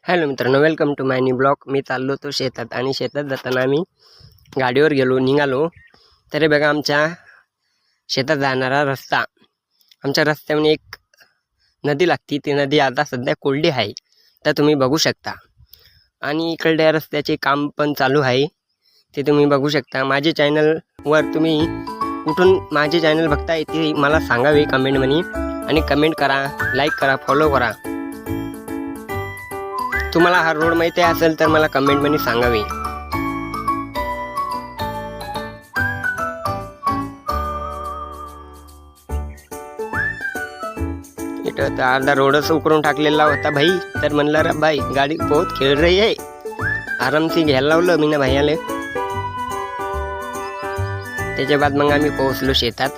Hello मित्रांनो, welcome to my new blog. मी चाललो तो शेतात आणि शेतात जाताना आम्ही गाडीवर निघालो तर बघा आमच्या शेतात जाणारा रस्ता, आमच्या रस्त्यावर एक नदी लागती। ती नदी आता सध्या कोरडी आहे तर तुम्ही बघू शकता, आणि इकडल्या रस्त्याचे काम पण चालू आहे ते तुम्ही बघू शकता। माझे चॅनलवर तुम्ही कुठून माझे चॅनल बघताय ते मला सांगावे कमेंटमध्ये, आणि कमेंट करा, लाईक करा, फॉलो करा। तुम्हाला हा रोड माहिती असेल तर मला कमेंटमध्ये सांगावे। इथं तर अर्धा रोडच उकरून टाकलेला होता भाई, तर म्हणलं रे भाई गाडी बहुत खेळ रही आहे, आरामशी घ्यायला लावलं मी ना भाईयाले। त्याच्या बाद मग आम्ही पोहोचलो शेतात।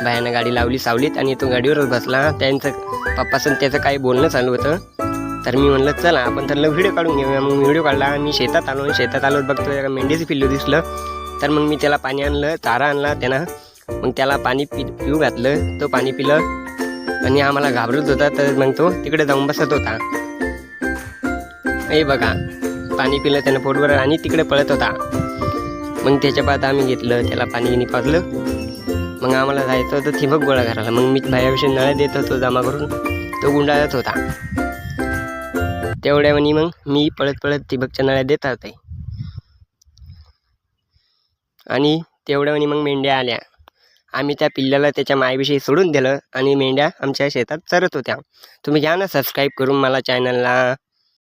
भायानं गाडी लावली सावलीत आणि तो गाडीवरच बसला। त्यांचं पप्पासन त्याचं काही बोलणं चालू होतं, तर मी म्हणलं चला आपण तर व्हिडिओ काढून घेऊया। मग व्हिडिओ काढला आणि शेतात आलो बघतो एका मेंढीचं पिल्लू दिसलं, तर मग मी त्याला पाणी आणलं, चारा आणला त्यानं, मग त्याला पाणी पिऊ घातलं। तो पाणी पिलं आणि आम्हाला घाबरत होता, तर मग तो तिकडे जाऊन बसत होता। हे बघा पाणी पिलं त्यानं पोटभर आणि तिकडे पळत होता। मग त्याच्या बाद आम्ही घेतलं त्याला पाणी पाजलं। मग आम्हाला जायचं होतं ठिबक गोळा करायला। मग मी भायाविषयी नळ्या देत होतो जमा करून, तो गुंडाळत होता। तेवढ्यावेळी मग मी पळत ठिबकच्या नळ्या देत होते, आणि तेवढ्यावेळी मग मेंढ्या आल्या। आम्ही त्या पिल्ल्याला त्याच्या मायविषयी सोडून दिलं आणि मेंढ्या आमच्या शेतात चरत होत्या। तुम्ही घ्या ना सबस्क्राईब करून मला चॅनलला।